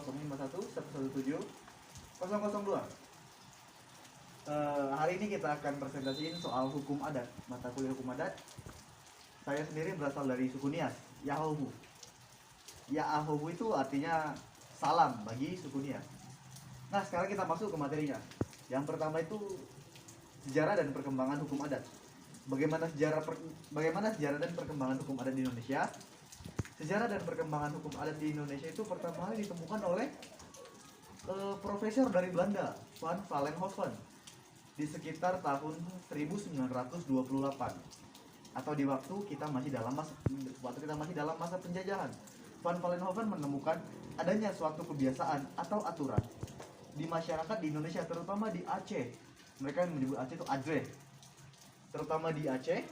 051 117 002. Hari ini kita akan presentasiin soal hukum adat, mata kuliah hukum adat. Saya sendiri berasal dari suku Nias, Yahobu. Yahobu itu artinya salam bagi suku Nias. Nah, sekarang kita masuk ke materinya. Yang pertama itu sejarah dan perkembangan hukum adat. Bagaimana sejarah dan perkembangan hukum adat di Indonesia? Sejarah dan perkembangan hukum adat di Indonesia itu pertama kali ditemukan oleh profesor dari Belanda, Van Vollenhoven, di sekitar tahun 1928, atau di waktu kita masih dalam masa penjajahan. Van Vollenhoven menemukan adanya suatu kebiasaan atau aturan di masyarakat di Indonesia, terutama di Aceh. Mereka menyebut Aceh itu Adre, terutama di Aceh.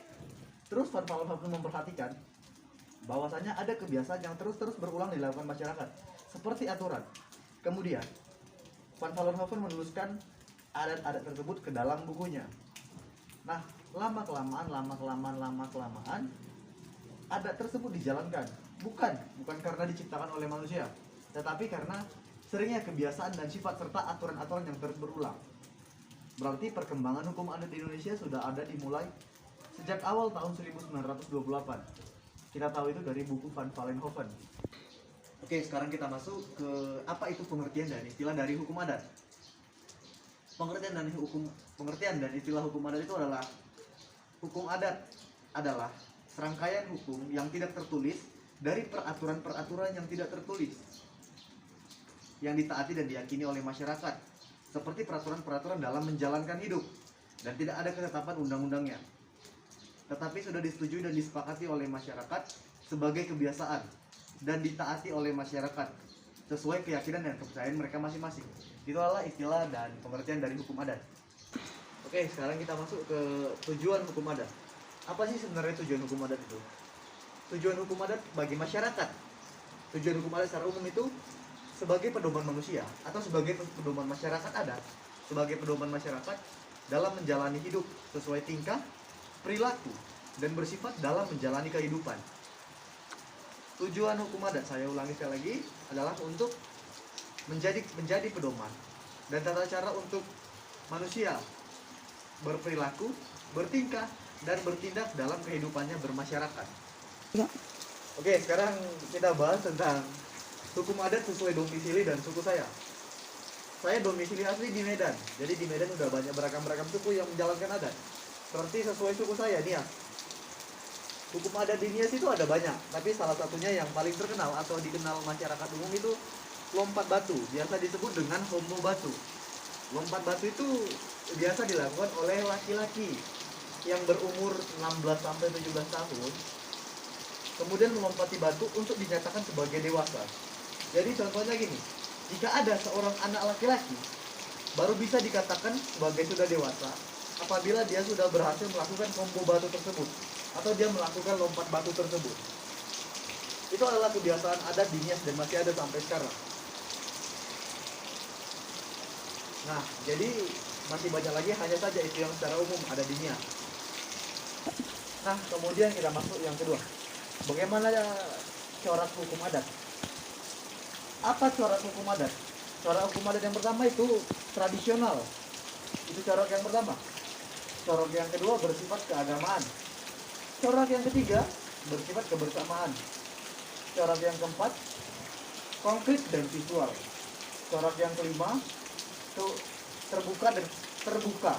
Terus Van Vollenhoven memperhatikan bahwasanya ada kebiasaan yang terus berulang dilakukan masyarakat, seperti aturan. Kemudian Van Vollenhoven menuliskan adat-adat tersebut ke dalam bukunya. Nah, lama kelamaan adat tersebut dijalankan, bukan karena diciptakan oleh manusia, tetapi karena seringnya kebiasaan dan sifat serta aturan-aturan yang terus berulang. Berarti perkembangan hukum adat di Indonesia sudah ada dimulai sejak awal tahun 1928. Kita tahu itu dari buku Van Vollenhoven. Oke, sekarang kita masuk ke apa itu pengertian dan istilah dari hukum adat. Pengertian dan istilah hukum adat itu adalah: hukum adat adalah serangkaian hukum yang tidak tertulis dari peraturan-peraturan yang tidak tertulis yang ditaati dan diyakini oleh masyarakat, seperti peraturan-peraturan dalam menjalankan hidup, dan tidak ada ketetapan undang-undangnya, tetapi sudah disetujui dan disepakati oleh masyarakat sebagai kebiasaan dan ditaati oleh masyarakat sesuai keyakinan dan kepercayaan mereka masing-masing. Itu adalah istilah dan pengertian dari hukum adat. Oke, sekarang kita masuk ke tujuan hukum adat. Apa sih sebenarnya tujuan hukum adat itu? Tujuan hukum adat bagi masyarakat. Tujuan hukum adat secara umum itu sebagai pedoman manusia atau sebagai pedoman masyarakat adat, sebagai pedoman masyarakat dalam menjalani hidup sesuai tingkah, perilaku, dan bersifat dalam menjalani kehidupan. Tujuan hukum adat, saya ulangi sekali lagi, adalah untuk menjadi pedoman dan tata cara untuk manusia berperilaku, bertingkah, dan bertindak dalam kehidupannya bermasyarakat. Ya. Oke, sekarang kita bahas tentang hukum adat sesuai domisili dan suku saya. Saya domisili asli di Medan, jadi di Medan udah banyak beragam suku yang menjalankan adat. Seperti sesuai suku saya, Nias. Hukum adat di Nias itu ada banyak, tapi salah satunya yang paling terkenal atau dikenal masyarakat umum itu lompat batu, biasa disebut dengan hombo batu. Lompat batu itu biasa dilakukan oleh laki-laki yang berumur 16 sampai 17 tahun, kemudian melompati batu untuk dinyatakan sebagai dewasa. Jadi contohnya gini, jika ada seorang anak laki-laki, baru bisa dikatakan sebagai sudah dewasa apabila dia sudah berhasil melakukan combo batu tersebut, atau dia melakukan lompat batu tersebut. Itu adalah kebiasaan adat di Nias dan masih ada sampai sekarang. Nah, jadi masih banyak lagi, hanya saja itu yang secara umum ada di Nias. Nah, kemudian kita masuk yang kedua. Bagaimana corak hukum adat? Apa corak hukum adat? Corak hukum adat yang pertama itu tradisional. Itu corak yang pertama. Corak yang kedua bersifat keagamaan. Corak yang ketiga bersifat kebersamaan. Corak yang keempat konkret dan visual. Corak yang kelima itu terbuka dan terbuka.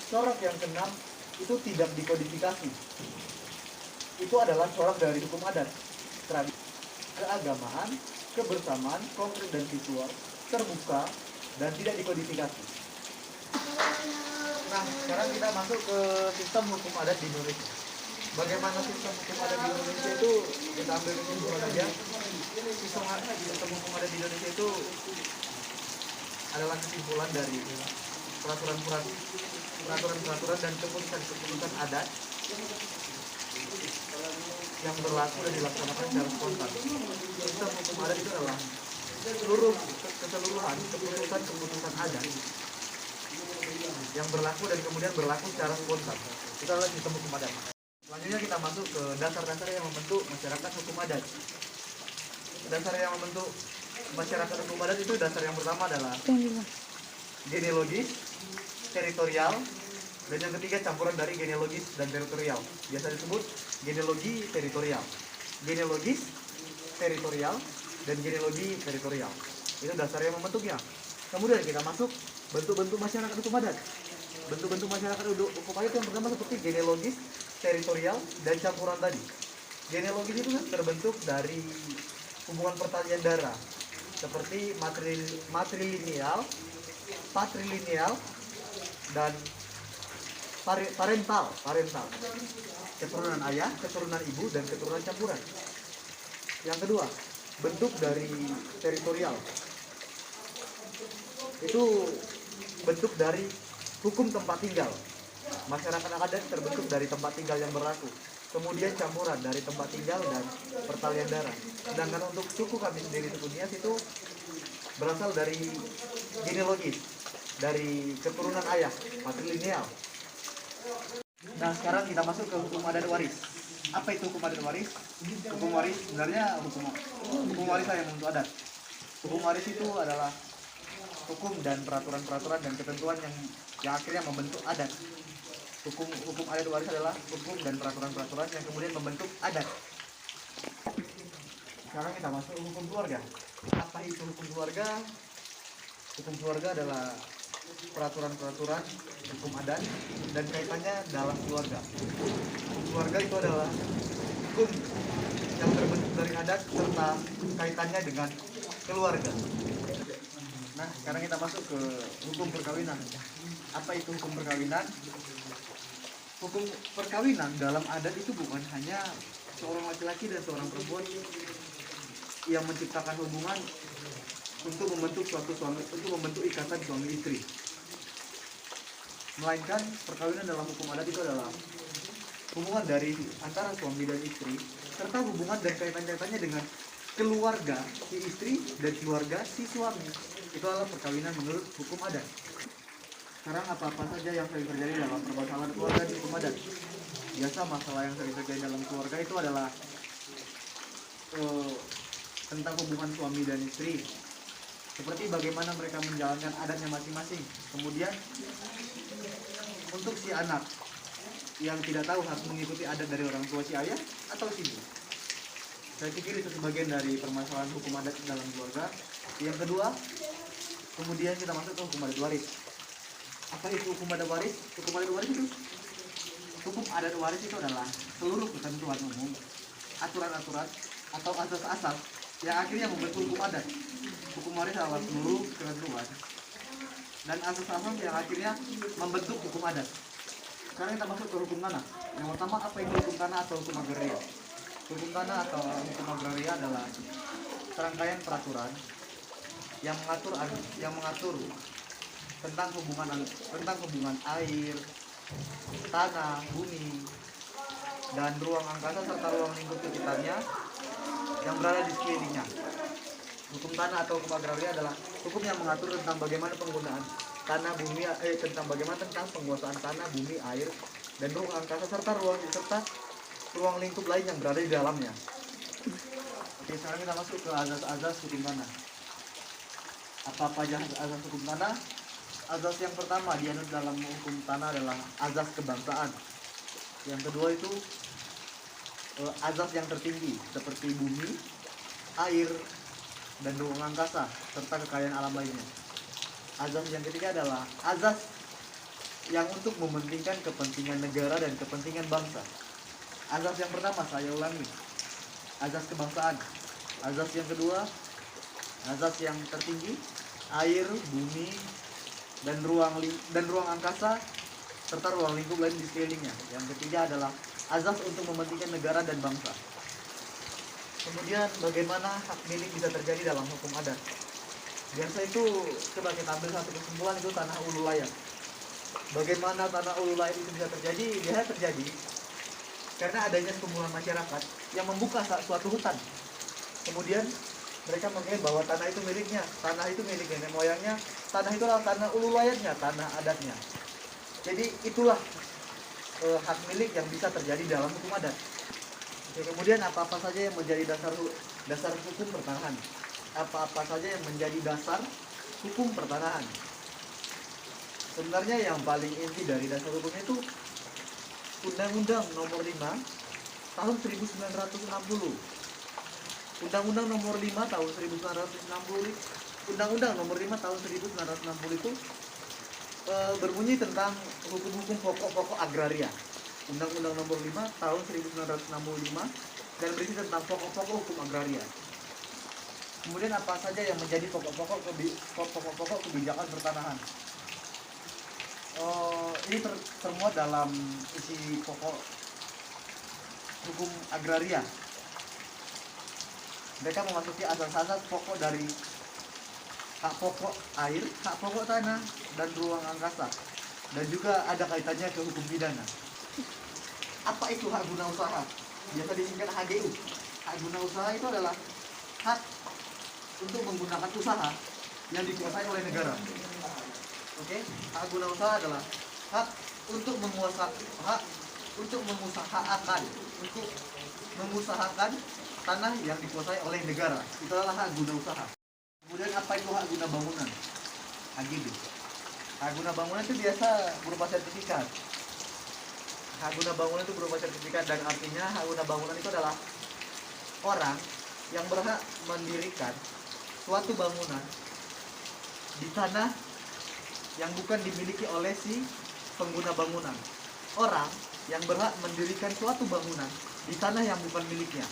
Corak yang keenam itu tidak dikodifikasi. Itu adalah corak dari hukum adat. Tradisi, keagamaan, kebersamaan, konkret dan visual, terbuka, dan tidak dikodifikasi. Nah, sekarang kita masuk ke sistem hukum adat di Indonesia. Bagaimana sistem hukum adat di Indonesia itu, kita ambil kesimpulan aja. Sistem hukum adat di Indonesia itu adalah kesimpulan dari peraturan-peraturan dan keputusan adat yang berlaku dan dilaksanakan secara spontan. Sistem hukum adat itu adalah keseluruhan keputusan adat yang berlaku dan kemudian berlaku secara spontan. Itu adalah sistem hukum adat. Selanjutnya kita masuk ke dasar-dasar yang membentuk masyarakat hukum adat. Dasar yang membentuk masyarakat hukum adat itu dasar yang pertama adalah genealogis, teritorial, dan yang ketiga campuran dari genealogis dan teritorial. Biasa disebut genealogi teritorial. Genealogis, teritorial, dan genealogi teritorial. Itu dasar yang membentuknya. Kemudian kita masuk bentuk-bentuk masyarakat hukum adat. Bentuk-bentuk masyarakat hukum adat yang pertama seperti genealogis, teritorial, dan campuran tadi. Genealogis itu kan terbentuk dari hubungan pertalian darah seperti matrilineal, patrilineal, dan parental. Keturunan ayah, keturunan ibu, dan keturunan campuran. Yang kedua, bentuk dari teritorial. Itu bentuk dari hukum tempat tinggal. Masyarakat adat terbentuk dari tempat tinggal yang berlaku. Kemudian campuran dari tempat tinggal dan pertalian darah. Sedangkan untuk suku kami sendiri, suku Nias, itu berasal dari genealogis, dari keturunan ayah, patrilineal. Nah, sekarang kita masuk ke hukum adat waris. Apa itu hukum adat waris? Hukum waris sebenarnya hukum waris yang membentuk adat. Hukum waris itu adalah hukum dan peraturan-peraturan dan ketentuan yang akhirnya membentuk adat. Hukum adat waris adalah hukum dan peraturan-peraturan yang kemudian membentuk adat. Sekarang kita masuk hukum keluarga. Apa itu hukum keluarga? Hukum keluarga adalah peraturan-peraturan hukum adat dan kaitannya dalam keluarga. Hukum keluarga itu adalah hukum yang terbentuk dari adat serta kaitannya dengan keluarga. Nah, sekarang kita masuk ke hukum perkawinan. Apa itu hukum perkawinan? Hukum perkawinan dalam adat itu bukan hanya seorang laki-laki dan seorang perempuan yang menciptakan hubungan untuk membentuk ikatan suami istri. Melainkan perkawinan dalam hukum adat itu adalah hubungan dari antara suami dan istri serta hubungan dan kaitan-kaitannya dengan keluarga si istri dan keluarga si suami. Itu adalah perkawinan menurut hukum adat. Sekarang apa-apa saja yang sering terjadi dalam permasalahan keluarga di hukum adat? Biasa masalah yang sering terjadi dalam keluarga itu adalah tentang hubungan suami dan istri, seperti bagaimana mereka menjalankan adatnya masing-masing. Kemudian untuk si anak yang tidak tahu harus mengikuti adat dari orang tua si ayah atau si ibu. Saya pikir itu sebagian dari permasalahan hukum adat dalam keluarga. Yang kedua, kemudian kita masuk ke hukum adat waris. Apa itu hukum adat waris? Hukum adat waris itu adalah seluruh ketentuan umum, aturan-aturan atau asas-asas yang akhirnya membentuk hukum adat. Hukum waris adalah seluruh ketentuan dan asas-asas yang akhirnya membentuk hukum adat. Sekarang kita masuk ke hukum tanah. Yang pertama, apa itu hukum tanah atau hukum agraria? Hukum tanah atau hukum agraria adalah serangkaian peraturan yang mengatur tentang hubungan air, tanah, bumi, dan ruang angkasa serta ruang lingkup sekitarnya yang berada di sekelilingnya. Hukum tanah atau hukum agraria adalah hukum yang mengatur tentang bagaimana penggunaan tanah, bumi, tentang penguasaan tanah, bumi, air, dan ruang angkasa serta ruang lingkup lain yang berada di dalamnya. Oke, sekarang kita masuk ke azas-azas hukum tanah. Apa aja azas hukum tanah? Azas yang pertama dianut dalam hukum tanah adalah azas kebangsaan. Yang kedua itu azas yang tertinggi seperti bumi, air, dan ruang angkasa serta kekayaan alam lainnya. Azas yang ketiga adalah azas yang untuk mementingkan kepentingan negara dan kepentingan bangsa. Azas yang pertama saya ulangi, azas kebangsaan. Azas yang kedua, azas yang tertinggi, air, bumi, dan ruang angkasa serta ruang lingkup lain di sekelilingnya. Yang ketiga adalah azas untuk mementingkan negara dan bangsa. Kemudian bagaimana hak milik bisa terjadi dalam hukum adat? Biasa itu coba kita ambil satu kesimpulan, itu tanah ulu layak. Bagaimana tanah ulu layak itu bisa terjadi? Biasa terjadi karena adanya sekumpulan masyarakat yang membuka suatu hutan. Kemudian mereka mengklaim bahwa tanah itu miliknya, tanah itu milik nenek moyangnya, tanah itu adalah tanah ulu layaknya, tanah adatnya. Jadi itulah hak milik yang bisa terjadi dalam hukum adat. Oke, kemudian apa-apa saja yang menjadi dasar Dasar hukum pertanahan. Apa-apa saja yang menjadi dasar hukum pertanahan. Sebenarnya yang paling inti dari dasar hukumnya itu Undang-Undang Nomor 5 Tahun 1960. Undang-Undang Nomor 5 Tahun 1960. Undang-Undang Nomor 5 Tahun 1960 itu berbunyi tentang hukum-hukum pokok-pokok agraria. Undang-Undang Nomor 5 Tahun 1965 dan berisi tentang pokok-pokok hukum agraria. Kemudian apa saja yang menjadi pokok-pokok kebijakan pertanahan? Ini termuat dalam isi pokok hukum agraria. Mereka memasuki asas-asas pokok dari hak pokok air, hak pokok tanah, dan ruang angkasa. Dan juga ada kaitannya ke hukum pidana. Apa itu hak guna usaha? Biasa disingkat HGU. Hak guna usaha itu adalah hak untuk menggunakan usaha yang dikuasai oleh negara. Oke, hak guna usaha adalah hak untuk mengusahakan tanah yang dikuasai oleh negara. Itu adalah hak guna usaha. Kemudian apa itu hak guna bangunan? HGB. Hak guna bangunan itu biasa berupa sertifikat. Hak guna bangunan itu berupa sertifikat, dan artinya hak guna bangunan itu adalah orang yang berhak mendirikan suatu bangunan di tanah yang bukan dimiliki oleh si pengguna bangunan. Orang yang berhak mendirikan suatu bangunan di tanah yang bukan miliknya.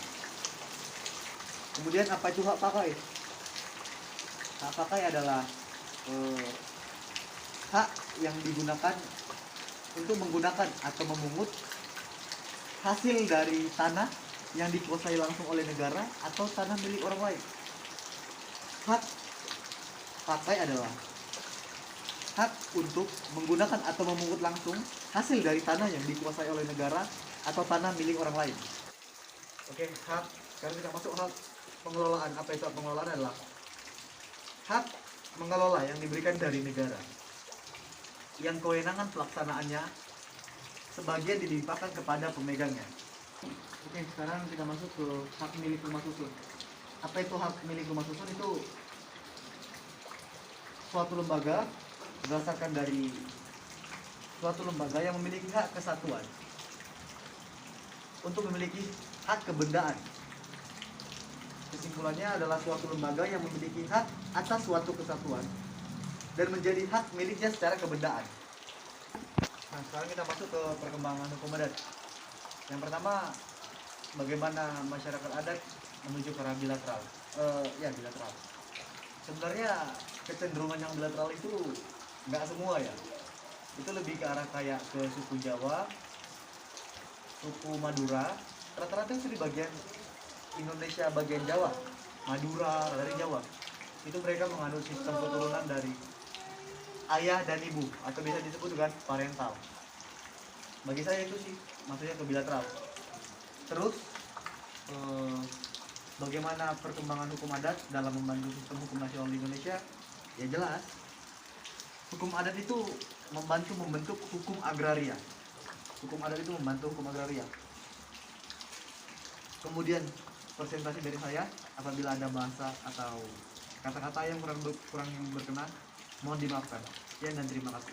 Kemudian apa itu hak pakai? Hak pakai adalah hak yang digunakan untuk menggunakan atau memungut hasil dari tanah yang dikuasai langsung oleh negara atau tanah milik orang lain. Hak pakai adalah hak untuk menggunakan atau memungut langsung hasil dari tanah yang dikuasai oleh negara atau tanah milik orang lain. Oke, hak. Sekarang kita masuk hak pengelolaan. Apa itu hak pengelolaan? Adalah hak mengelola yang diberikan dari negara, yang kewenangan pelaksanaannya sebagian dilimpahkan kepada pemegangnya. Oke, sekarang kita masuk ke hak milik rumah susun. Apa itu hak milik rumah susun? Itu suatu lembaga berdasarkan dari suatu lembaga yang memiliki hak kesatuan untuk memiliki hak kebendaan. Kesimpulannya adalah suatu lembaga yang memiliki hak atas suatu kesatuan dan menjadi hak miliknya secara kebendaan. Nah, sekarang kita masuk ke perkembangan hukum adat. Yang pertama, bagaimana masyarakat adat menuju ke arah bilateral. Bilateral. Sebenarnya kecenderungan yang bilateral itu nggak semua ya. Itu lebih ke arah kayak ke suku Jawa, suku Madura. Rata-rata itu di bagian Indonesia bagian Jawa, Madura dari Jawa. Itu mereka menganut sistem keturunan dari ayah dan ibu, atau bisa disebut dengan parental. Bagi saya itu sih maksudnya ke bilateral. Terus bagaimana perkembangan hukum adat dalam membantu sistem hukum nasional di Indonesia? Ya jelas, hukum adat itu membantu membentuk hukum agraria. Hukum adat itu membantu hukum agraria. Kemudian presentasi dari saya, apabila ada bahasa atau kata-kata yang kurang berkenan, mohon dimaafkan. Sekian dan terima kasih.